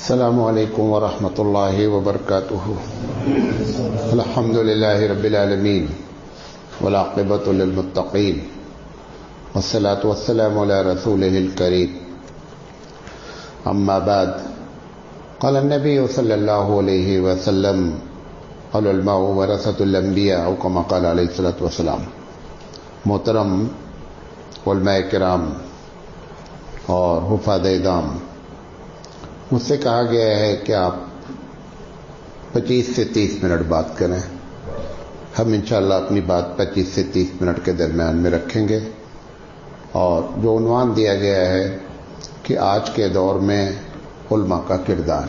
السلام علیکم ورحمۃ اللہ وبرکاتہ. الحمد للہ رب العالمین والعاقبۃ للمتقین والصلاة والسلام علی رسولہ الکریم. اما بعد قال النبی صلی اللہ علیہ وسلم العلماء ورثۃ الانبیاء او کما قال علیہ الصلوۃ والسلام. محترم علماء کرام اور حفاظ اعظام، مجھ سے کہا گیا ہے کہ آپ 25 سے 30 منٹ بات کریں. ہم انشاءاللہ اپنی بات 25 سے 30 منٹ کے درمیان میں رکھیں گے. اور جو عنوان دیا گیا ہے کہ آج کے دور میں علماء کا کردار،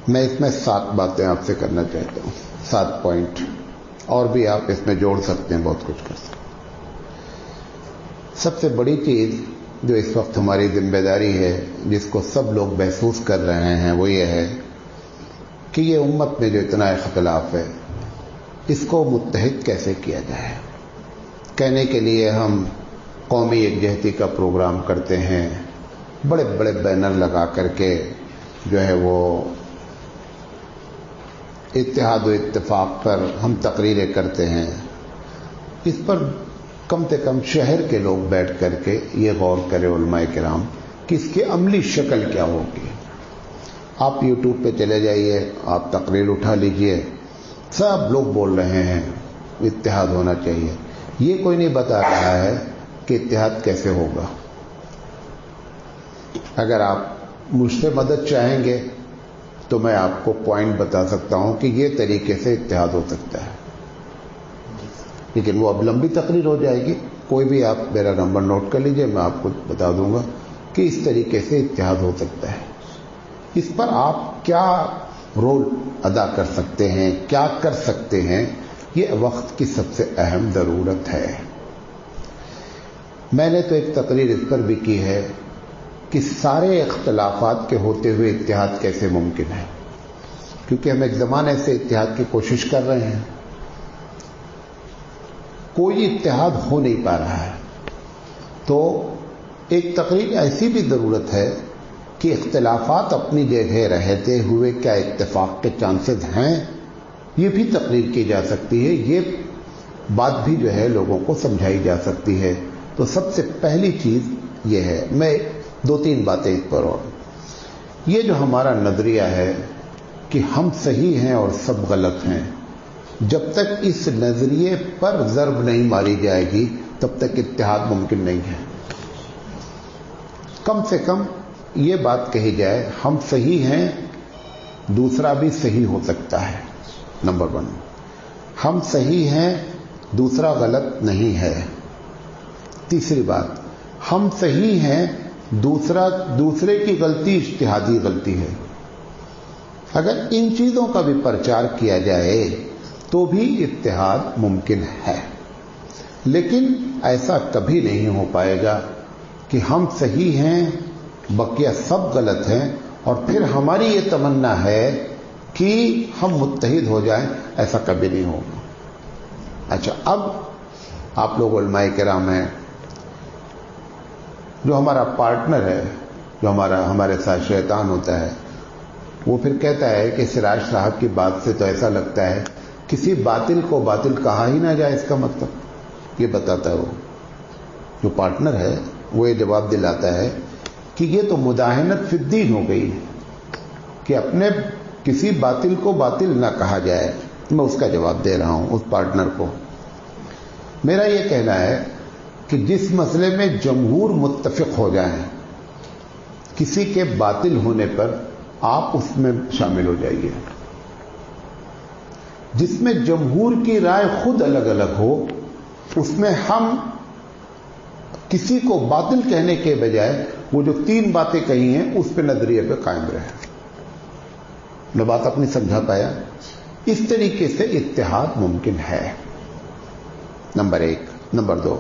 میں اس میں 7 باتیں آپ سے کرنا چاہتا ہوں. 7 پوائنٹ، اور بھی آپ اس میں جوڑ سکتے ہیں، بہت کچھ کر سکتے ہیں. سب سے بڑی چیز جو اس وقت ہماری ذمہ داری ہے، جس کو سب لوگ محسوس کر رہے ہیں، وہ یہ ہے کہ یہ امت میں جو اتنا اختلاف ہے، اس کو متحد کیسے کیا جائے. کہنے کے لیے ہم قومی یکجہتی کا پروگرام کرتے ہیں، بڑے بڑے بینر لگا کر کے جو ہے وہ اتحاد و اتفاق پر ہم تقریریں کرتے ہیں. اس پر کم سے کم شہر کے لوگ بیٹھ کر کے یہ غور کرے علماء کرام کہ اس کی عملی شکل کیا ہوگی. آپ یوٹیوب پہ چلے جائیے، آپ تقریر اٹھا لیجئے، سب لوگ بول رہے ہیں اتحاد ہونا چاہیے. یہ کوئی نہیں بتا رہا ہے کہ اتحاد کیسے ہوگا. اگر آپ مجھ سے مدد چاہیں گے تو میں آپ کو پوائنٹ بتا سکتا ہوں کہ یہ طریقے سے اتحاد ہو سکتا ہے، لیکن وہ اب لمبی تقریر ہو جائے گی. کوئی بھی آپ میرا نمبر نوٹ کر لیجئے، میں آپ کو بتا دوں گا کہ اس طریقے سے اتحاد ہو سکتا ہے. اس پر آپ کیا رول ادا کر سکتے ہیں، کیا کر سکتے ہیں، یہ وقت کی سب سے اہم ضرورت ہے. میں نے تو ایک تقریر اس پر بھی کی ہے کہ سارے اختلافات کے ہوتے ہوئے اتحاد کیسے ممکن ہے، کیونکہ ہم ایک زمانے سے اتحاد کی کوشش کر رہے ہیں، کوئی اتحاد ہو نہیں پا رہا ہے. تو ایک تقریر ایسی بھی ضرورت ہے کہ اختلافات اپنی جگہ رہتے ہوئے کیا اتفاق کے چانسز ہیں، یہ بھی تقریر کی جا سکتی ہے. یہ بات بھی جو ہے لوگوں کو سمجھائی جا سکتی ہے. تو سب سے پہلی چیز یہ ہے. میں 2-3 باتیں اس پر، اور یہ جو ہمارا نظریہ ہے کہ ہم صحیح ہیں اور سب غلط ہیں، جب تک اس نظریے پر ضرب نہیں ماری جائے گی تب تک اتحاد ممکن نہیں ہے. کم سے کم یہ بات کہی جائے ہم صحیح ہیں، دوسرا بھی صحیح ہو سکتا ہے. نمبر 1، ہم صحیح ہیں، دوسرا غلط نہیں ہے. تیسری بات، ہم صحیح ہیں، دوسرے کی غلطی اجتہادی غلطی ہے. اگر ان چیزوں کا بھی پرچار کیا جائے تو بھی اتحاد ممکن ہے. لیکن ایسا کبھی نہیں ہو پائے گا کہ ہم صحیح ہیں، بقیہ سب غلط ہیں، اور پھر ہماری یہ تمنا ہے کہ ہم متحد ہو جائیں. ایسا کبھی نہیں ہوگا. اچھا، اب آپ لوگ علماء کرام ہیں، جو ہمارا پارٹنر ہے، جو ہمارے ساتھ شیطان ہوتا ہے، وہ پھر کہتا ہے کہ سراج صاحب کی بات سے تو ایسا لگتا ہے کسی باطل کو باطل کہا ہی نہ جائے. اس کا مطلب یہ بتاتا ہے، وہ جو پارٹنر ہے وہ یہ جواب دلاتا ہے کہ یہ تو مداہنت فی الدین ہو گئی کہ اپنے کسی باطل کو باطل نہ کہا جائے. میں اس کا جواب دے رہا ہوں اس پارٹنر کو. میرا یہ کہنا ہے کہ جس مسئلے میں جمہور متفق ہو جائیں، کسی کے باطل ہونے پر آپ اس میں شامل ہو جائیے. جس میں جمہور کی رائے خود الگ الگ ہو، اس میں ہم کسی کو باطل کہنے کے بجائے وہ جو 3 باتیں کہی ہیں اس پہ نظریے پہ قائم رہے. میں بات اپنی سمجھا پایا؟ اس طریقے سے اتحاد ممکن ہے. نمبر 1. نمبر 2،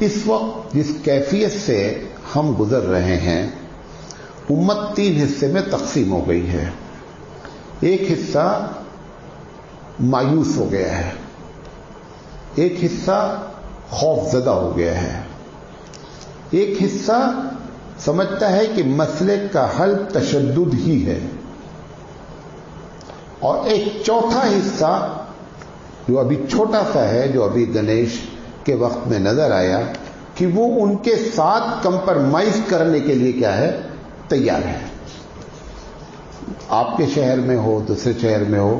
اس وقت جس کیفیت سے ہم گزر رہے ہیں، امت 3 حصے میں تقسیم ہو گئی ہے. ایک حصہ مایوس ہو گیا ہے، ایک حصہ خوف زدہ ہو گیا ہے، ایک حصہ سمجھتا ہے کہ مسئلے کا حل تشدد ہی ہے، اور ایک چوتھا حصہ جو ابھی چھوٹا سا ہے، جو ابھی گنیش کے وقت میں نظر آیا، کہ وہ ان کے ساتھ کمپرمائز کرنے کے لیے کیا ہے، تیار ہے۔ آپ کے شہر میں ہو، دوسرے شہر میں ہو،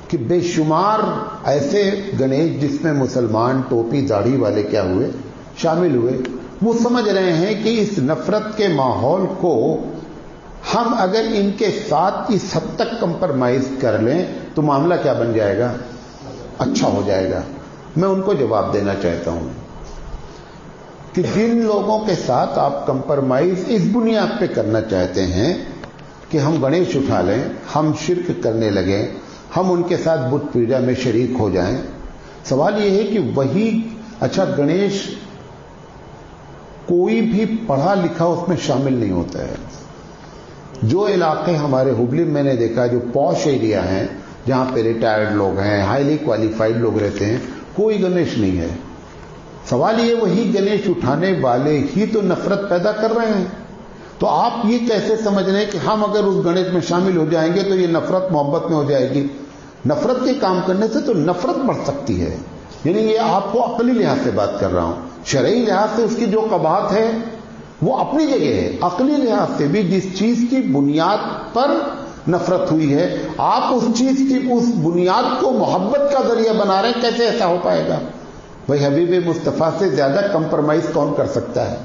کہ بے شمار ایسے گنیش جس میں مسلمان ٹوپی داڑھی والے کیا ہوئے، شامل ہوئے۔ وہ سمجھ رہے ہیں کہ اس نفرت کے ماحول کو ہم اگر ان کے ساتھ اس حد تک کمپرمائز کر لیں تو معاملہ کیا بن جائے گا، اچھا ہو جائے گا۔ میں ان کو جواب دینا چاہتا ہوں کہ جن لوگوں کے ساتھ آپ کمپرمائز اس بنیاد پہ کرنا چاہتے ہیں کہ ہم گنیش اٹھا لیں، ہم شرک کرنے لگیں، ہم ان کے ساتھ بت پوجا میں شریک ہو جائیں، سوال یہ ہے کہ وہی اچھا گنیش کوئی بھی پڑھا لکھا اس میں شامل نہیں ہوتا ہے۔ جو علاقے ہمارے ہبلی میں نے دیکھا، جو پوش ایریا ہیں جہاں پہ ریٹائرڈ لوگ ہیں، ہائیلی کوالیفائڈ لوگ رہتے ہیں، کوئی گنیش نہیں ہے۔ سوال یہ وہی گنیش اٹھانے والے ہی تو نفرت پیدا کر رہے ہیں۔ تو آپ یہ کیسے سمجھ رہے ہیں کہ ہم اگر اس گنیش میں شامل ہو جائیں گے تو یہ نفرت محبت میں ہو جائے گی؟ نفرت کے کام کرنے سے تو نفرت بڑھ سکتی ہے۔ یعنی یہ آپ کو عقلی لحاظ سے بات کر رہا ہوں، شرعی لحاظ سے اس کی جو قباحت ہے وہ اپنی جگہ ہے، عقلی لحاظ سے بھی جس چیز کی بنیاد پر نفرت ہوئی ہے، آپ اس چیز کی اس بنیاد کو محبت کا ذریعہ بنا رہے ہیں، کیسے ایسا ہو پائے گا؟ بھائی حبیب مصطفیٰ سے زیادہ کمپرمائز کون کر سکتا ہے؟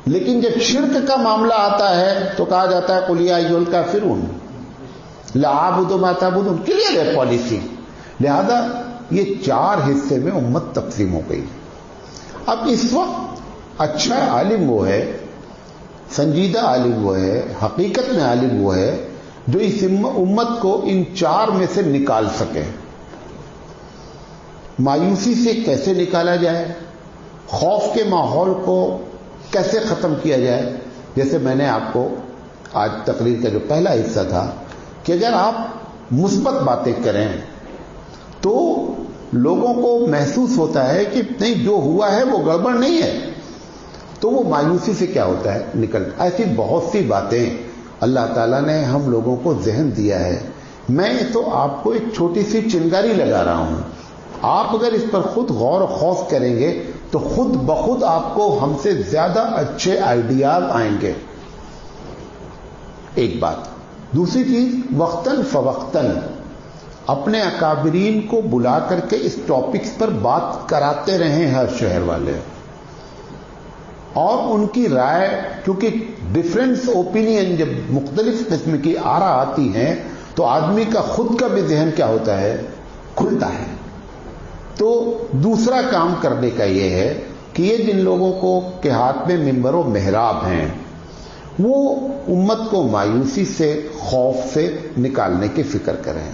لیکن جب شرک کا معاملہ آتا ہے تو کہا جاتا ہے قل یا ایھا الکافرون لا اعبد ما تعبدون، کلیئر ہے پالیسی۔ لہذا یہ چار حصے میں امت تقسیم ہو گئی۔ اب اس وقت اچھا عالم وہ ہے، سنجیدہ عالم وہ ہے، حقیقت میں عالم وہ ہے جو اس امت کو ان چار میں سے نکال سکے۔ مایوسی سے کیسے نکالا جائے، خوف کے ماحول کو کیسے ختم کیا جائے؟ جیسے میں نے آپ کو آج تقریر کا جو پہلا حصہ تھا کہ اگر آپ مثبت باتیں کریں تو لوگوں کو محسوس ہوتا ہے کہ نہیں جو ہوا ہے وہ گڑبڑ نہیں ہے، تو وہ مایوسی سے کیا ہوتا ہے، نکلتا۔ ایسی بہت سی باتیں اللہ تعالیٰ نے ہم لوگوں کو ذہن دیا ہے۔ میں تو آپ کو ایک چھوٹی سی چنگاری لگا رہا ہوں، آپ اگر اس پر خود غور و خوض کریں گے تو خود بخود آپ کو ہم سے زیادہ اچھے آئیڈیاز آئیں گے۔ ایک بات۔ دوسری چیز، وقتاً فوقتاً اپنے اکابرین کو بلا کر کے اس ٹاپکس پر بات کراتے رہیں ہر شہر والے، اور ان کی رائے، کیونکہ ڈفرینس اوپینین جب مختلف قسم کی آرا آتی ہیں تو آدمی کا خود کا بھی ذہن کیا ہوتا ہے، کھلتا ہے۔ تو دوسرا کام کرنے کا یہ ہے کہ یہ جن لوگوں کو کے ہاتھ میں ممبر و محراب ہیں وہ امت کو مایوسی سے، خوف سے نکالنے کی فکر کریں۔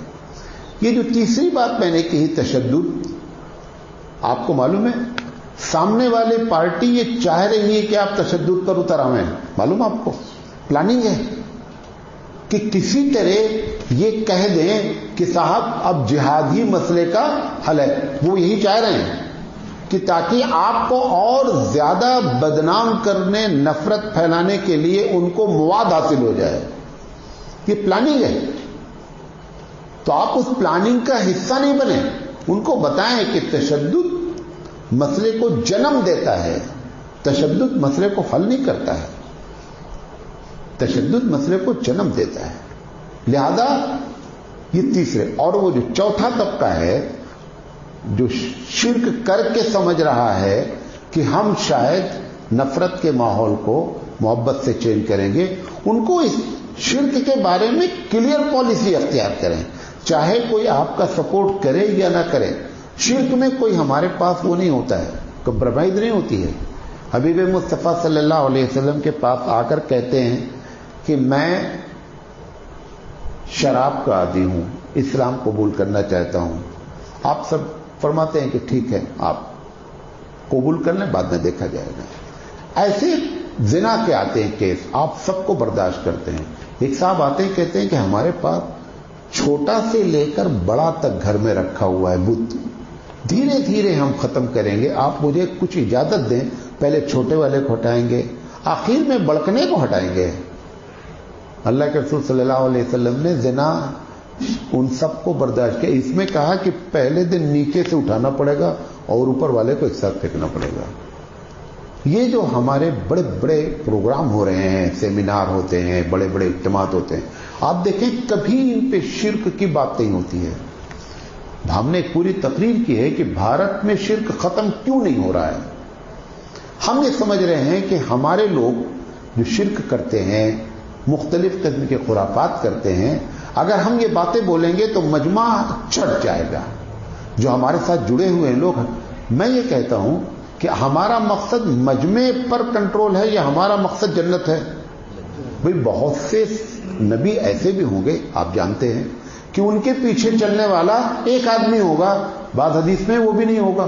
یہ جو تیسری بات میں نے کہی، تشدد، آپ کو معلوم ہے سامنے والے پارٹی یہ چاہ رہی ہے کہ آپ تشدد پر اتر آئیں، معلوم آپ کو، پلاننگ ہے کہ کسی طرح یہ کہہ دیں کہ صاحب اب جہاد ہی مسئلے کا حل ہے۔ وہ یہی چاہ رہے ہیں کہ تاکہ آپ کو اور زیادہ بدنام کرنے، نفرت پھیلانے کے لیے ان کو مواد حاصل ہو جائے۔ یہ پلاننگ ہے، تو آپ اس پلاننگ کا حصہ نہیں بنے، ان کو بتائیں کہ تشدد مسئلے کو جنم دیتا ہے، تشدد مسئلے کو حل نہیں کرتا ہے، تشدد مسئلے کو جنم دیتا ہے۔ لہذا یہ تیسرے، اور وہ جو چوتھا طبقہ ہے جو شرک کر کے سمجھ رہا ہے کہ ہم شاید نفرت کے ماحول کو محبت سے چینج کریں گے، ان کو اس شرک کے بارے میں کلیئر پالیسی اختیار کریں، چاہے کوئی آپ کا سپورٹ کرے یا نہ کرے۔ شرک میں کوئی ہمارے پاس وہ نہیں ہوتا ہے، کمپرومائز نہیں ہوتی ہے۔ حبیب مصطفیٰ صلی اللہ علیہ وسلم کے پاس آ کر کہتے ہیں کہ میں شراب کا عادی ہوں، اسلام قبول کرنا چاہتا ہوں۔ آپ سب فرماتے ہیں کہ ٹھیک ہے، آپ قبول کر لیں، بعد میں دیکھا جائے گا۔ ایسے زنا کے آتے ہیں کیس، آپ سب کو برداشت کرتے ہیں۔ ایک صاحب آتے ہیں، کہتے ہیں کہ ہمارے پاس چھوٹا سے لے کر بڑا تک گھر میں رکھا ہوا ہے بت، دھیرے دھیرے ہم ختم کریں گے، آپ مجھے کچھ اجازت دیں पहले छोटे वाले को हटाएंगे, आखिर में बड़कने को हटाएंगे। अल्लाह के रसूल सल्लल्लाहु अलैहि वसल्लम ने ज़िना उन सबको बर्दाश्त किया। इसमें कहा कि पहले दिन नीचे से उठाना पड़ेगा और ऊपर वाले को एक साथ फेंकना पड़ेगा। ये जो हमारे बड़े बड़े प्रोग्राम हो रहे हैं, सेमिनार होते हैं, बड़े बड़े इज्तिमात होते हैं, आप देखें कभी इन पे शिर्क की बात नहीं होती है। हमने एक पूरी तकरीर की है कि भारत में शिर्क खत्म क्यों नहीं हो रहा है। हम ये समझ रहे हैं कि हमारे लोग जो शिर्क करते हैं, मुख्तलिफ किस्म के खुराफात करते हैं, अगर हम ये बातें बोलेंगे तो मजमा चढ़ जाएगा। जो हमारे साथ जुड़े हुए लोग, मैं ये कहता हूं कि हमारा मकसद मजमे पर कंट्रोल है या हमारा मकसद जन्नत है। भाई बहुत से नबी ऐसे भी होंगे, आप जानते हैं कि उनके पीछे चलने वाला एक आदमी होगा, बाद हदीस में वो भी नहीं होगा।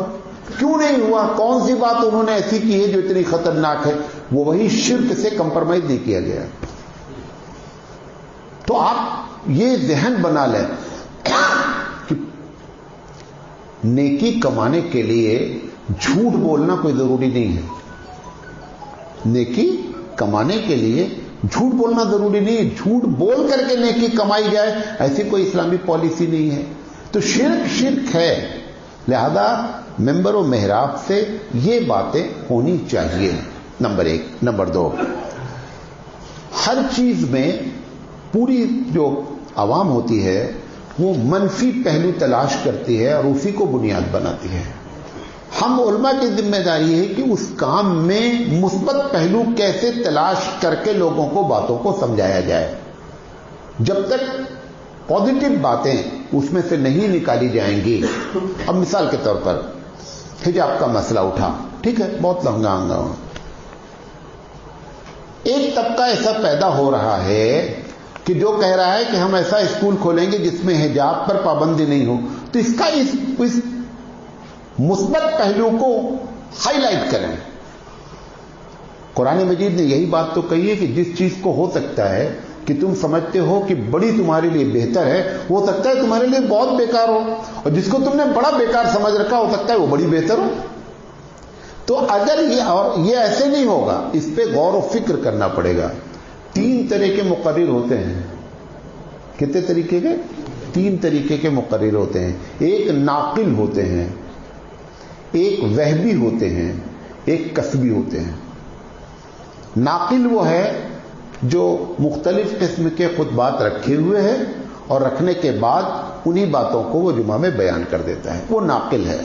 क्यों नहीं हुआ? कौन सी बात उन्होंने ऐसी की है जो इतनी खतरनाक है? वो वही शिर्क से कंप्रोमाइज नहीं किया गया। तो आप ये ज़हन बना लें कि नेकी कमाने के लिए झूठ बोलना कोई जरूरी नहीं है। नेकी कमाने के लिए झूठ बोलना जरूरी नहीं है। झूठ बोल करके नेकी कमाई जाए ऐसी कोई इस्लामी पॉलिसी नहीं है। तो शिर्क है, लिहाजा मेंबर व मेहराब से ये बातें होनी चाहिए, नंबर एक। नंबर दो, हर चीज में पूरी जो आवाम होती है वो मनफी पहलू तलाश करती है और उसी को बुनियाद बनाती है। हम उलमा की जिम्मेदारी है कि उस काम में मुस्बत पहलू कैसे तलाश करके लोगों को बातों को समझाया जाए। जब तक पॉजिटिव बातें उसमें से नहीं निकाली जाएंगी, अब मिसाल के तौर पर हिजाब का मसला उठा, ठीक है, बहुत लहंगा एक तबका ऐसा पैदा हो रहा है कि जो कह रहा है कि हम ऐसा स्कूल खोलेंगे जिसमें हिजाब पर पाबंदी नहीं हो। तो इसका इस मुस्बत पहलू को हाईलाइट करें। कुरान मजीद ने यही बात तो कही है कि जिस चीज को हो सकता है कि तुम समझते हो कि बड़ी तुम्हारे लिए बेहतर है, हो सकता है तुम्हारे लिए बहुत बेकार हो, और जिसको तुमने बड़ा बेकार समझ रखा हो सकता है वो बड़ी बेहतर हो। तो अगर ये ऐसे नहीं होगा, इस पे गौर और फिक्र करना पड़ेगा। 3 तरह के मुकर्रिर होते हैं। कितने तरीके के? 3 तरीके के मुकर्रिर होते हैं। एक नाकिल होते हैं, एक वहबी होते हैं, एक कसबी होते हैं। नाकिल वो है जो मुख्तलिफ किस्म के खुतबात रखे हुए हैं और रखने के बाद उन्हीं बातों को वो जुमा में बयान कर देता है, वो नाकिल है।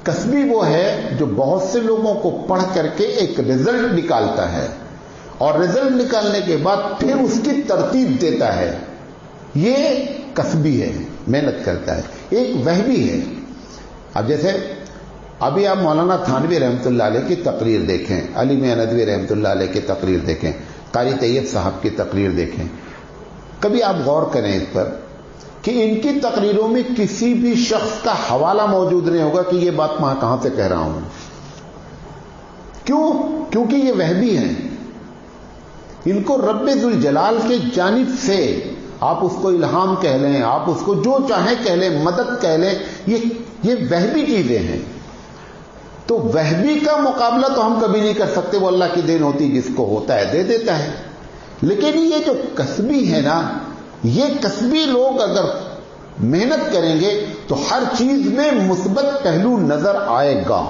कसबी वो है जो बहुत से लोगों को पढ़ करके एक रिजल्ट निकालता है और रिजल्ट निकालने के बाद फिर उसकी तरतीब देता है, ये कसबी है, मेहनत करता है। एक वहबी है। अब जैसे अभी आप मौलाना थानवी रहमतुल्लाह अलैह की तकरीर देखें, अली मियां नदवी रहमतुल्लाह अलैह की तकरीर देखें, कारी तैयब साहब की तकरीर देखें, कभी आप गौर करें इस पर कि इनकी तकरीरों में किसी भी शख्स का हवाला मौजूद नहीं होगा कि ये बात मैं कहां से कह रहा हूं। क्यों? क्योंकि ये वहबी हैं। इनको रब्बे जुल जलाल के जानिब से आप उसको इल्हाम कह लें, आप उसको जो चाहें कह लें, मदद कह लें, ये वहबी चीजें हैं। तो वहबी का मुकाबला तो हम कभी नहीं कर सकते, वो अल्लाह की देन होती, जिसको होता है दे देता है। लेकिन ये जो कसबी है ना, ये कसबी लोग अगर मेहनत करेंगे तो हर चीज में मुस्बत पहलू नजर आएगा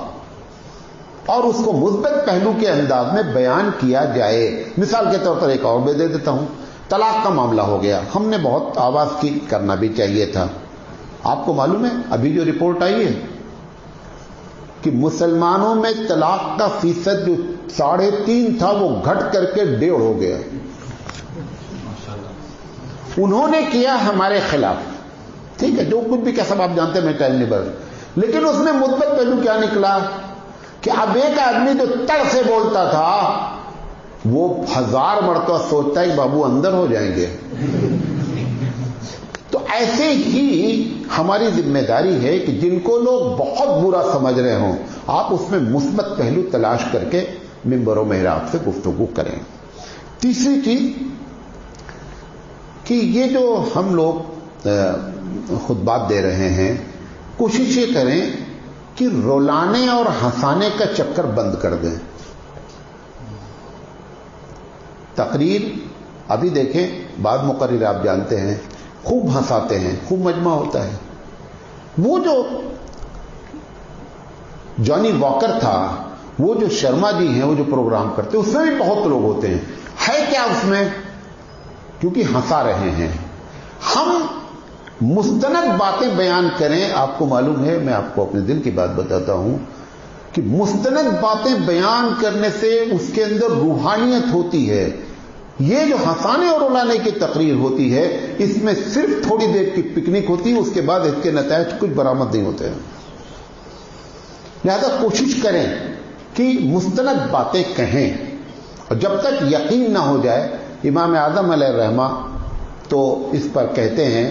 और उसको मुस्बत पहलू के अंदाज में बयान किया जाए। मिसाल के तौर पर एक और मैं दे देता हूं, तलाक का मामला हो गया, हमने बहुत आवाज की, करना भी चाहिए था। आपको मालूम है अभी जो रिपोर्ट आई है कि मुसलमानों में तलाक का फीसद जो 3.5 था वो घट करके 1.5 हो गया। उन्होंने किया हमारे खिलाफ, ठीक है, जो कुछ भी क्या सब आप जानते हैं, मैं टाइम नहीं बर्बाद, लेकिन उसमें मुद्दत पहलू क्या निकला कि अब एक आदमी जो तड़ से बोलता था वो 1000 मरतबा सोचता है बाबू अंदर हो जाएंगे। तो ऐसे ही हमारी जिम्मेदारी है कि जिनको लोग बहुत बुरा समझ रहे हों, आप उसमें मुस्बत पहलू तलाश करके मिंबरों मेहराब से गुफ्तगू करें। तीसरी चीज कि ये जो हम लोग खुतबात दे रहे हैं, कोशिश ये करें کہ रुलाने اور हंसाने का चक्कर बंद कर दें। तकरीर अभी देखें, बाद मुकर्रिर आप जानते हैं खूब हंसाते हैं, खूब मजमा होता है। वो जो जॉनी वॉकर था, वो जो शर्मा जी हैं, वो जो प्रोग्राम करते हैं, उसमें भी बहुत लोग होते हैं। है क्या उसमें? क्योंकि हंसा रहे हैं। हम मुस्तनद बातें बयान करें, आपको मालूम है, मैं आपको अपने दिल की बात बताता हूं कि मुस्तनद बातें बयान करने से उसके अंदर रूहानियत होती है। ये जो हंसाने और रुलाने की तकरीर होती है, इसमें सिर्फ थोड़ी देर की पिकनिक होती है, उसके बाद इसके नतायज कुछ बरामद नहीं होते हैं। लिहाजा कोशिश करें कि मुस्तनद बातें कहें, और जब तक यकीन ना हो जाए, इमाम आदम अलैहिर्रहमा तो इस पर कहते हैं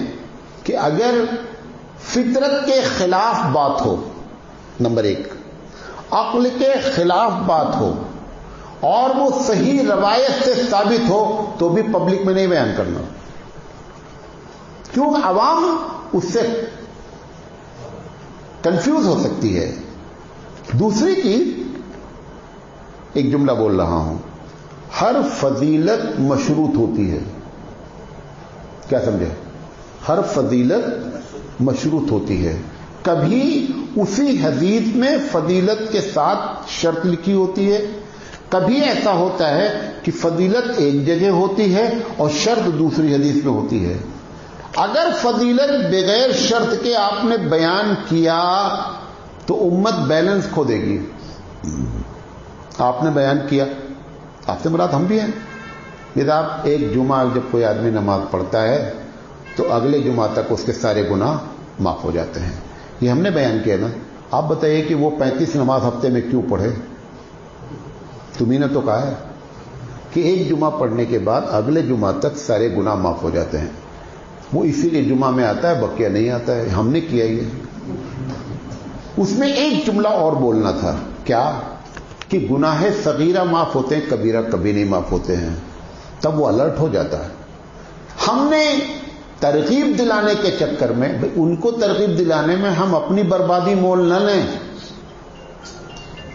कि अगर फितरत के खिलाफ बात हो, नंबर एक, अक्ल के खिलाफ बात हो, और वो सही रवायत से साबित हो, तो भी पब्लिक में नहीं बयान करना। क्यों? अवाम उससे कंफ्यूज हो सकती है। दूसरी चीज, एक जुमला बोल रहा हूं, हर फजीलत मशरूत होती है। क्या समझे? हर फजीलत मशरूत होती है। कभी उसी हदीस में फजीलत के साथ शर्त लिखी होती है, कभी ऐसा होता है कि फजीलत एक जगह होती है और शर्त दूसरी हदीस में होती है। अगर फजीलत बगैर शर्त के आपने बयान किया तो उम्मत बैलेंस खो देगी। आपने बयान किया, आपसे मुराद हम भी हैं। यदि आप एक जुमा जब कोई आदमी नमाज पढ़ता है तो अगले जुमा तक उसके सारे गुनाह माफ हो जाते हैं, ये हमने बयान किया ना। आप बताइए कि वो 35 नमाज हफ्ते में क्यों पढ़े? तुम्ही ने तो कहा है कि एक जुमा पढ़ने के बाद अगले जुमा तक सारे गुनाह माफ हो जाते हैं। वो इसीलिए जुमा में आता है, बकिया नहीं आता है। हमने किया ये। उसमें एक जुमला और बोलना था, क्या? कि गुनाह सगीरा माफ होते हैं, कबीरा कभी नहीं माफ होते हैं। तब वो अलर्ट हो जाता है। हमने तरगीब दिलाने के चक्कर में, उनको तरगीब दिलाने में हम अपनी बर्बादी मोल न लें।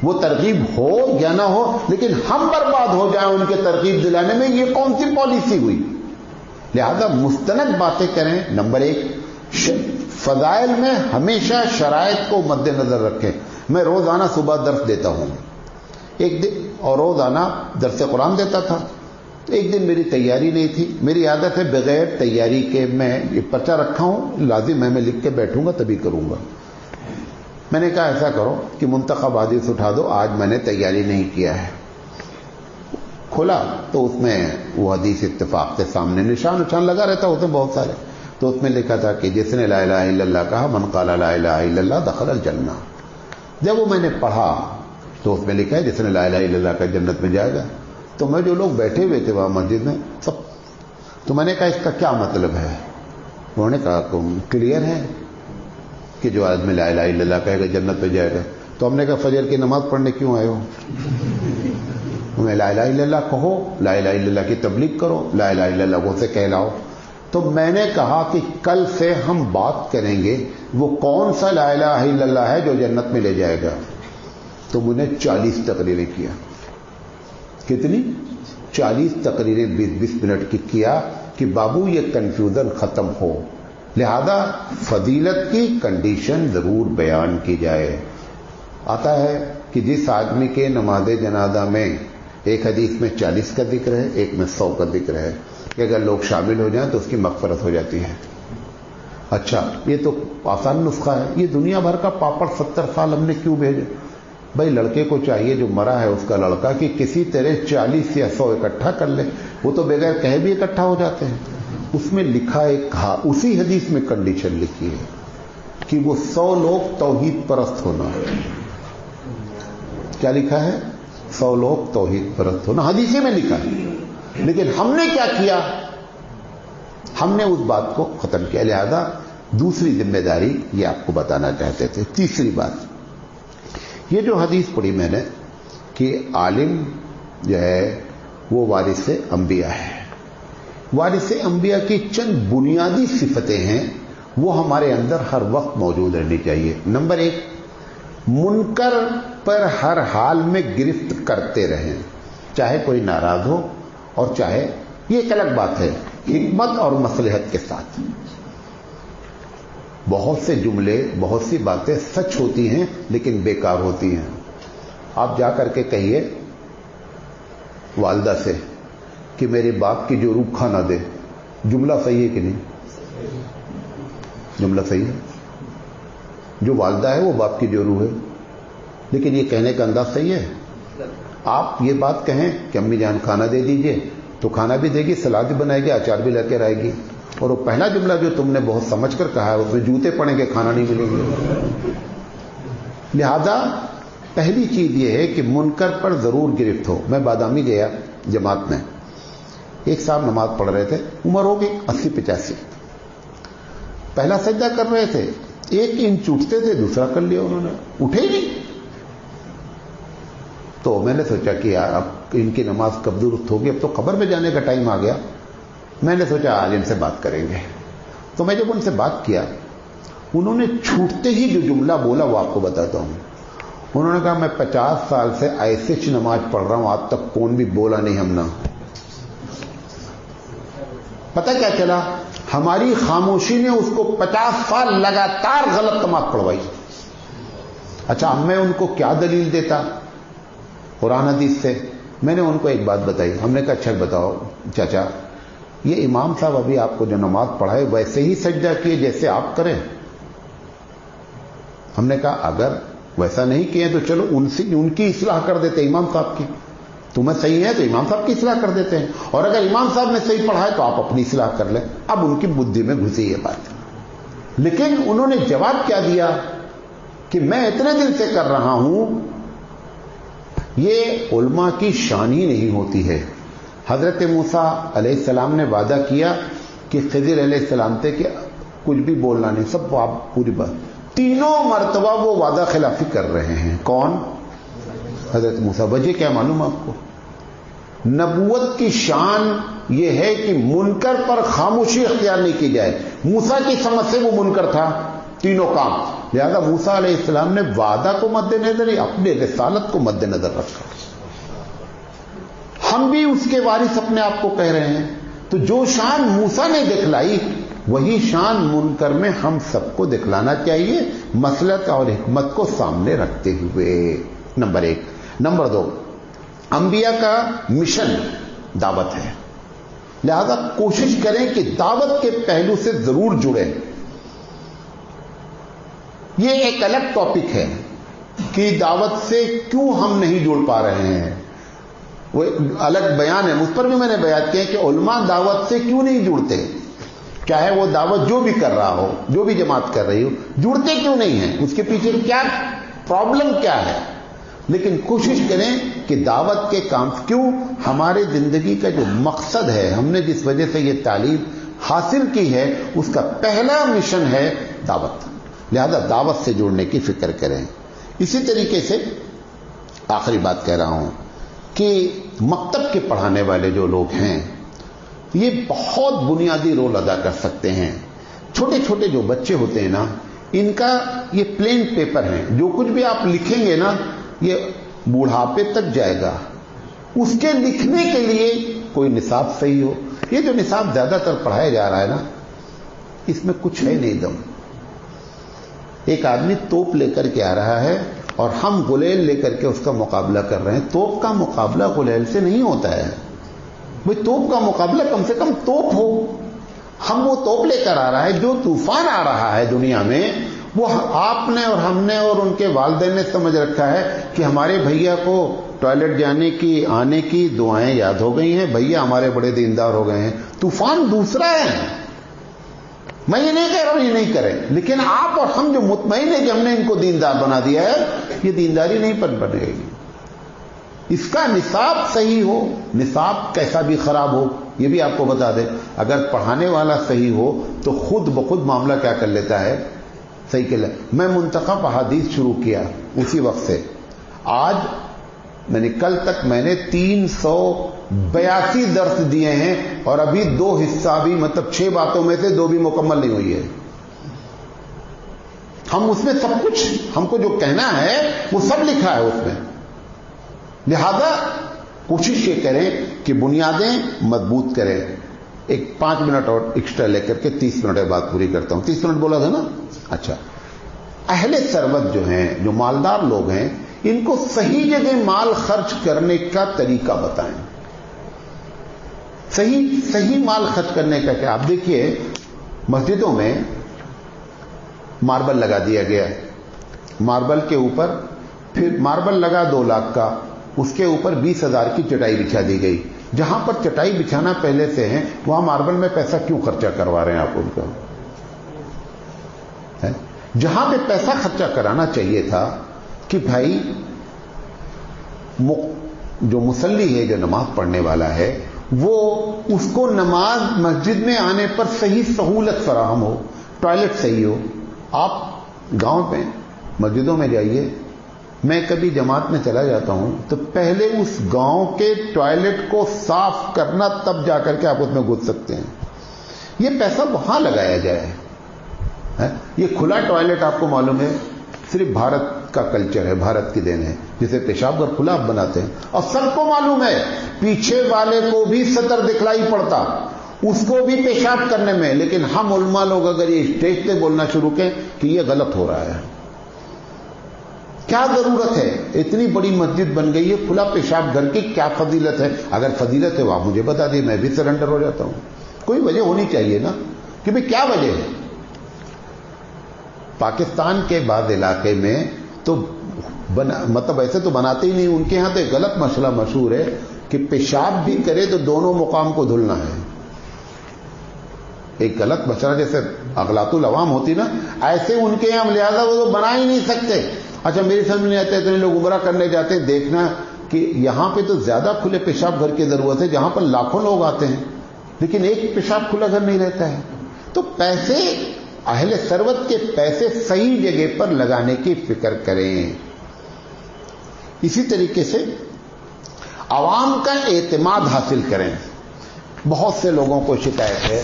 वो तरगीब हो या ना हो, लेकिन हम बर्बाद हो जाएं उनके तरगीब दिलाने में, ये कौन सी पॉलिसी हुई? लिहाजा मुस्तनद बातें करें। नंबर एक, फजाइल में हमेशा शराइत को मद्देनजर रखें। मैं रोजाना सुबह दर्स देता हूं, एक दिन, और रोजाना दर्स कुरान देता था। एक दिन मेरी तैयारी नहीं थी। मेरी आदत है बगैर तैयारी के, मैं ये पर्चा रखा हूं, लाजिम है, मैं लिख के बैठूंगा तभी करूंगा। मैंने कहा ऐसा करो कि मुंतखब हदीस उठा दो, आज मैंने तैयारी नहीं किया है। खोला तो उसमें वो हदीस इत्तेफाक के सामने निशान लगा रहता, उसमें बहुत सारे। तो उसमें लिखा था कि जिसने ला इलाहा इल्लल्लाह कहा, मन क़ाला ला इलाहा इल्लल्लाह दखलल जन्नह। जब वो मैंने पढ़ा तो उसमें लिखा है जिसने ला इलाहा इल्लल्लाह का जन्नत में जाएगा। तो मैं, जो लोग बैठे हुए थे वहां मस्जिद में सब, तो मैंने कहा इसका क्या मतलब है? उन्होंने कहा क्लियर है कि जो आदमी ला इलाहा इल्लल्लाह कहेगा जन्नत में जाएगा। तो हमने कहा फजर की नमाज पढ़ने क्यों आए हो? ला इलाहा इल्लल्लाह कहो, ला इलाहा इल्लल्लाह की तबलीग करो, ला इलाहा इल्लल्लाह से कहलाओ। तो मैंने कहा कि कल से हम बात करेंगे वो कौन सा ला इलाहा इल्लल्लाह है जो जन्नत में ले जाएगा। तो मुझे 40 तकरीरें किया। कितनी? 40 तकरीरें 20-20 मिनट की किया कि बाबू ये कंफ्यूजन खत्म हो। लिहाजा फजीलत की कंडीशन जरूर बयान की जाए। आता है कि जिस आदमी के नमाज जनाजा में एक हदीस में 40 का जिक्र है, एक में 100 का जिक्र है, कि अगर लोग शामिल हो जाएं तो उसकी मगफरत हो जाती है। अच्छा, ये तो आसान नुस्खा है। ये दुनिया भर का पापड़ 70 साल हमने क्यों भेजे? भाई लड़के को चाहिए जो मरा है उसका लड़का कि किसी तरह 40 या 100 इकट्ठा कर ले। वो तो बगैर कहे भी इकट्ठा हो जाते हैं। उसमें लिखा एक कहा, उसी हदीस में कंडीशन लिखी है कि वो 100 लोग तौहीद परस्त होना। क्या लिखा है? 100 लोग तौहीद परस्त होना, हदीसे में लिखा है। लेकिन हमने क्या किया? हमने उस बात को खत्म किया। लिहाजा दूसरी जिम्मेदारी ये आपको बताना चाहते थे। तीसरी बात, ये जो हदीस पढ़ी मैंने कि आलिम जो है वो वारिस अंबिया है। वारिस अंबिया की चंद बुनियादी सिफतें हैं, वो हमारे अंदर हर वक्त मौजूद रहनी चाहिए। नंबर एक, मुनकर पर हर हाल में गिरफ्त करते रहें, चाहे कोई नाराज हो और चाहे, ये एक अलग बात है, हिकमत और मसलहत के साथ। बहुत से जुमले, बहुत सी बातें सच होती हैं लेकिन बेकार होती हैं। आप जा करके कहिए वालदा से कि मेरे बाप की जोरू खाना दे, जुमला सही है कि नहीं? जुमला सही है। जो वालदा है वो बाप की जोरू है, लेकिन ये कहने का अंदाज सही है। आप ये बात कहें कि अम्मी जान खाना दे दीजिए, तो खाना भी देगी, सलाद भी बनाएगी, अचार भी लेकर आएगी, और वो पहला जुमला जो तुमने बहुत समझ कर कहा है उसमें जूते पड़ेंगे, खाना नहीं मिलेंगे। लिहाजा पहली चीज ये है कि मुनकर पर जरूर गिरफ्त हो। मैं बादामी गया जमात में, एक साहब नमाज पढ़ रहे थे, उम्र होगी 80-85, पहला सजदा कर रहे थे, एक इंच उठते थे, दूसरा कर लिया उन्होंने, उठे ही नहीं। तो मैंने सोचा कि यार अब इनकी नमाज कब दुरुस्त होगी, अब तो खबर में जाने का टाइम आ गया। मैंने सोचा आज इनसे बात करेंगे। तो मैं जब उनसे बात किया, उन्होंने छूटते ही जो जुमला बोला वो आपको बताता हूं। उन्होंने कहा मैं 50 साल से ऐसे नमाज पढ़ रहा हूं, आज तक कौन भी बोला नहीं हमने। पता क्या चला, हमारी खामोशी ने उसको 50 साल लगातार गलत नमाज पढ़वाई। अच्छा, अब मैं उनको क्या दलील देता कुरान हदीस से? मैंने उनको एक बात बताई। हमने कहा अच्छा बताओ चाचा, ये इमाम साहब अभी आपको जो नमाज पढ़ाए वैसे ही सजदा किए जैसे आप करें? हमने कहा अगर वैसा नहीं किए तो चलो उनकी इस्लाह कर देते, इमाम साहब की। तुम्हें सही है तो इमाम साहब की इस्लाह कर देते हैं, और अगर इमाम साहब ने सही पढ़ा है तो आप अपनी इस्लाह कर लें। अब उनकी बुद्धि में घुसी ये बात, लेकिन उन्होंने जवाब क्या दिया कि मैं इतने दिन से कर रहा हूं, ये उल्मा की शान ही नहीं होती है। हजरत मूसा अलैहिस्सलाम ने वादा किया कि खिज़र अलैहिस्सलाम थे कि कुछ भी बोलना नहीं, सब आप पूरी बात। तीनों मर्तबा वो वादा खिलाफी कर रहे हैं। कौन? हजरत मूसा। वजह क्या मालूम आपको? नबूवत की शान ये है कि मुनकर पर खामोशी अख्तियार नहीं की जाए। मूसा की समझ से वो मुनकर था तीनों काम, लिहाजा मूसा अलैहिस्सलाम ने वादा को मद्देनजर ही अपने रिसालत को मद्देनजर रखा। हम भी उसके वारिस अपने आप को कह रहे हैं, तो जो शान मूसा ने दिखलाई वही शान मुनकर में हम सबको दिखलाना चाहिए, मसलहत और हिकमत को सामने रखते हुए। नंबर 1। नंबर 2, अंबिया का मिशन दावत है, लिहाजा कोशिश करें कि दावत के पहलू से जरूर जुड़े। ये एक अलग टॉपिक है कि दावत से क्यों हम नहीं जुड़ पा रहे हैं, वो अलग बयान है, उस पर भी मैंने बयान किया कि उलमा दावत से क्यों नहीं जुड़ते। चाहे वो दावत जो भी कर रहा हो, जो भी जमात कर रही हो, जुड़ते क्यों नहीं है, उसके पीछे क्या प्रॉब्लम क्या है। लेकिन कोशिश करें कि दावत के काम, क्यों हमारे जिंदगी का जो मकसद है, हमने जिस वजह से ये तालीम हासिल की है, उसका पहला मिशन है दावत। लिहाजा दावत से जुड़ने की फिक्र करें। इसी तरीके से आखिरी बात कह रहा हूं कि मकतब के पढ़ाने वाले जो लोग हैं, ये बहुत बुनियादी रोल अदा कर सकते हैं। छोटे छोटे जो बच्चे होते हैं ना, इनका ये प्लेन पेपर है, जो कुछ भी आप लिखेंगे ना ये बुढ़ापे तक जाएगा। उसके लिखने के लिए कोई निसाब सही हो। ये जो निसाब ज्यादातर पढ़ाया जा रहा है ना, इसमें कुछ है नहीं दम। एक आदमी तोप लेकर के आ रहा है और हम गुलेल लेकर के उसका मुकाबला कर रहे हैं। तोप का मुकाबला गुलेल से नहीं होता है भाई, तोप का मुकाबला कम से कम तोप हो। हम वो तोप लेकर आ रहा है, जो तूफान आ रहा है दुनिया में, वो आपने और हमने और उनके वालिदैन ने समझ रखा है कि हमारे भैया को टॉयलेट जाने की, आने की दुआएं याद हो गई हैं, भैया हमारे बड़े दीनदार हो गए हैं। तूफान दूसरा है। मैं ये नहीं कह रहा हूं ये नहीं करें, लेकिन आप और हम जो मुतमईन है कि हमने इनको दीनदार बना दिया है, ये दीनदारी नहीं बनेगी। इसका निसाब सही हो, निसाब कैसा भी खराब हो, ये भी आपको बता दें। अगर पढ़ाने वाला सही हो तो खुद ब खुद मामला क्या कर लेता है, सही कर लेता। मैं मुंतखब अहादीस शुरू किया उसी वक्त से, आज मैंने कल तक मैंने 382 दर्स दिए हैं और अभी 2 हिस्सा भी, मतलब 6 बातों में से 2 भी मुकम्मल नहीं हुई है। ہم اس میں سب کچھ ہم کو جو کہنا ہے وہ سب لکھا ہے اس میں. لہذا کوشش یہ کریں کہ بنیادیں مضبوط کریں. ایک 5 منٹ اور ایکسٹرا لے کر کے 30 منٹ بات پوری کرتا ہوں. 30 منٹ بولا تھا نا. اچھا, اہل ثروت جو ہیں, جو مالدار لوگ ہیں, ان کو صحیح جگہ مال خرچ کرنے کا طریقہ بتائیں. صحیح مال خرچ کرنے کا کیا؟ آپ دیکھیے مسجدوں میں ماربل لگا دیا گیا ہے. ماربل کے اوپر پھر ماربل لگا 2 لاکھ کا, اس کے اوپر 20,000 کی چٹائی بچھا دی گئی. جہاں پر چٹائی بچھانا پہلے سے ہے وہاں ماربل میں پیسہ کیوں خرچہ کروا رہے ہیں آپ ان کا؟ جہاں پہ پیسہ خرچہ کرانا چاہیے تھا کہ بھائی جو مصلی ہے, جو نماز پڑھنے والا ہے, وہ اس کو نماز مسجد میں آنے پر صحیح سہولت فراہم ہو, ٹوائلٹ صحیح ہو. آپ گاؤں پہ مسجدوں میں جائیے, میں کبھی جماعت میں چلا جاتا ہوں تو پہلے اس گاؤں کے ٹوائلٹ کو صاف کرنا, تب جا کر کے آپ اس میں گھس سکتے ہیں. یہ پیسہ وہاں لگایا جائے. یہ کھلا ٹوائلٹ آپ کو معلوم ہے صرف بھارت کا کلچر ہے, بھارت کی دین ہے, جسے پیشاب گھر کھلا آپ بناتے ہیں. اور سب کو معلوم ہے پیچھے والے کو بھی سطر دکھلائی پڑتا, اس کو بھی پیشاب کرنے میں. لیکن ہم علماء لوگ اگر یہ اسٹیج پہ بولنا شروع کریں کہ یہ غلط ہو رہا ہے, کیا ضرورت ہے؟ اتنی بڑی مسجد بن گئی ہے, کھلا پیشاب گھر کی کیا فضیلت ہے؟ اگر فضیلت ہے وہ آپ مجھے بتا دیے, میں بھی سرنڈر ہو جاتا ہوں. کوئی وجہ ہونی چاہیے نا کہ بھئی کیا وجہ ہے. پاکستان کے بعض علاقے میں تو مطلب ایسے تو بناتے ہی نہیں, ان کے ہاں تو ایک غلط مسئلہ مشہور ہے کہ پیشاب بھی کرے تو دونوں مقام کو دھلنا ہے. ایک غلط مسئلہ جیسے اغلاط العوام ہوتی نا, ایسے ان کے یہاں, لہذا وہ تو بنا ہی نہیں سکتے. اچھا, میری سمجھ نہیں آتا اتنے لوگ عمرہ کرنے جاتے ہیں, دیکھنا کہ یہاں پہ تو زیادہ کھلے پیشاب گھر کی ضرورت ہے جہاں پر لاکھوں لوگ آتے ہیں, لیکن ایک پیشاب کھلا گھر نہیں رہتا ہے. تو پیسے, اہل ثروت کے پیسے صحیح جگہ پر لگانے کی فکر کریں. اسی طریقے سے عوام کا اعتماد حاصل کریں. بہت سے لوگوں کو شکایت ہے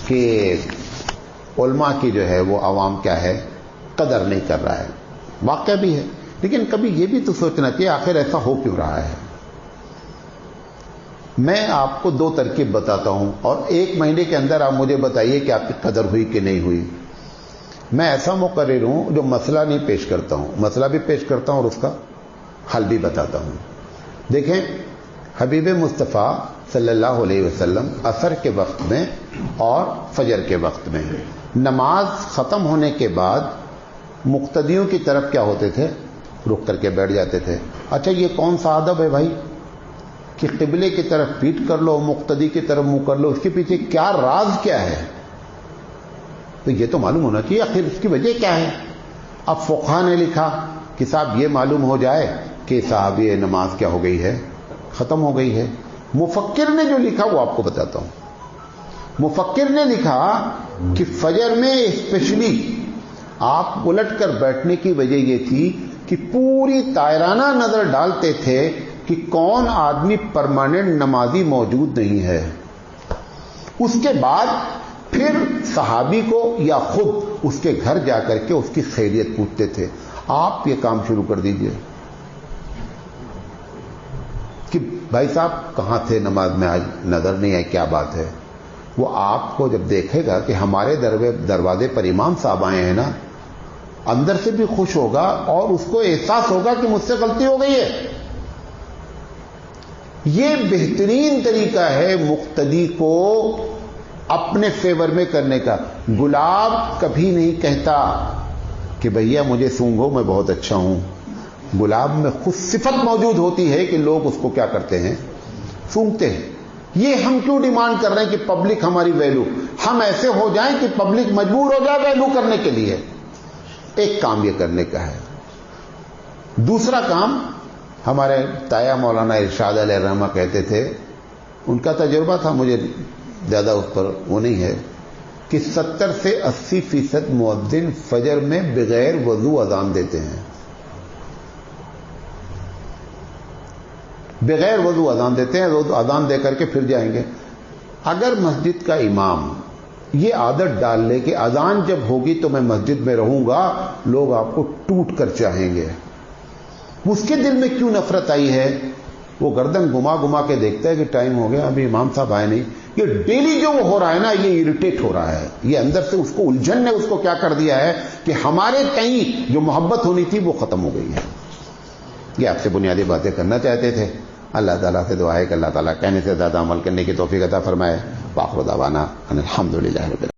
کہ علماء کی جو ہے وہ عوام کیا ہے, قدر نہیں کر رہا ہے. واقعہ بھی ہے, لیکن کبھی یہ بھی تو سوچنا چاہیے آخر ایسا ہو کیوں رہا ہے. میں آپ کو 2 ترکیب بتاتا ہوں اور 1 مہینے کے اندر آپ مجھے بتائیے کہ آپ کی قدر ہوئی کہ نہیں ہوئی. میں ایسا مقرر ہوں جو مسئلہ نہیں پیش کرتا ہوں, مسئلہ بھی پیش کرتا ہوں اور اس کا حل بھی بتاتا ہوں. دیکھیں, حبیب مصطفیٰ صلی اللہ علیہ وسلم عصر کے وقت میں اور فجر کے وقت میں نماز ختم ہونے کے بعد مقتدیوں کی طرف کیا ہوتے تھے, رک کر کے بیٹھ جاتے تھے. اچھا, یہ کون سا ادب ہے بھائی کہ قبلے کی طرف پیٹ کر لو, مقتدی کی طرف منہ کر لو؟ اس کے پیچھے کیا راز کیا ہے؟ تو یہ تو معلوم ہونا چاہیے آخر اس کی وجہ کیا ہے. اب فقہا نے لکھا کہ صاحب یہ معلوم ہو جائے کہ صاحب یہ نماز کیا ہو گئی ہے, ختم ہو گئی ہے. مفکر نے جو لکھا وہ آپ کو بتاتا ہوں. مفکر نے لکھا کہ فجر میں اسپیشلی آپ الٹ کر بیٹھنے کی وجہ یہ تھی کہ پوری طائرانہ نظر ڈالتے تھے کہ کون آدمی پرماننٹ نمازی موجود نہیں ہے. اس کے بعد پھر صحابی کو یا خود اس کے گھر جا کر کے اس کی خیریت پوچھتے تھے. آپ یہ کام شروع کر دیجئے کہ بھائی صاحب کہاں تھے نماز میں, آج نظر نہیں آئی, کیا بات ہے. وہ آپ کو جب دیکھے گا کہ ہمارے دروازے پر امام صاحب آئے ہیں نا, اندر سے بھی خوش ہوگا اور اس کو احساس ہوگا کہ مجھ سے غلطی ہو گئی ہے. یہ بہترین طریقہ ہے مقتدی کو اپنے فیور میں کرنے کا. گلاب کبھی نہیں کہتا کہ بھیا مجھے سونگھو میں بہت اچھا ہوں. گلاب میں خود صفت موجود ہوتی ہے کہ لوگ اس کو کیا کرتے ہیں, سونگھتے ہیں. یہ ہم کیوں ڈیمانڈ کر رہے ہیں کہ پبلک ہماری ویلو, ہم ایسے ہو جائیں کہ پبلک مجبور ہو جائے ویلو کرنے کے لیے. ایک کام یہ کرنے کا ہے. دوسرا کام, ہمارے تایا مولانا ارشاد علیہ الرحمہ کہتے تھے, ان کا تجربہ تھا, مجھے زیادہ اس پر وہ نہیں ہے, کہ 70 سے 80% مؤذن فجر میں بغیر وضو اذان دیتے ہیں. بغیر وضو اذان دیتے ہیں, اذان دے کر کے پھر جائیں گے. اگر مسجد کا امام یہ عادت ڈال لے کہ اذان جب ہوگی تو میں مسجد میں رہوں گا، لوگ آپ کو ٹوٹ کر چاہیں گے. اس کے دل میں کیوں نفرت آئی ہے؟ وہ گردن گما گما کے دیکھتا ہے کہ ٹائم ہو گیا، ابھی امام صاحب آئے نہیں. یہ ڈیلی جو وہ ہو رہا ہے نا، یہ اریٹیٹ ہو رہا ہے. یہ اندر سے اس کو الجھن نے اس کو کیا کر دیا ہے کہ ہمارے کہیں جو محبت ہونی تھی وہ ختم ہو گئی ہے. یہ آپ سے بنیادی باتیں کرنا چاہتے تھے. اللہ تعالیٰ سے دعا ہے کہ اللہ تعالیٰ کہنے سے زیادہ عمل کرنے کی توفیق عطا فرمائے. وآخر دعوانا ان الحمدللہ رب العالمین.